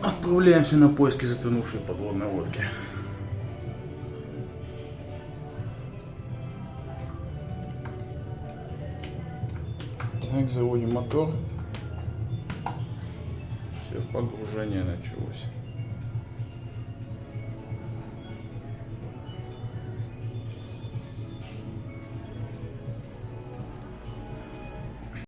Отправляемся на поиски затонувшей подводной лодки. Так, заводим мотор. Все, погружение началось.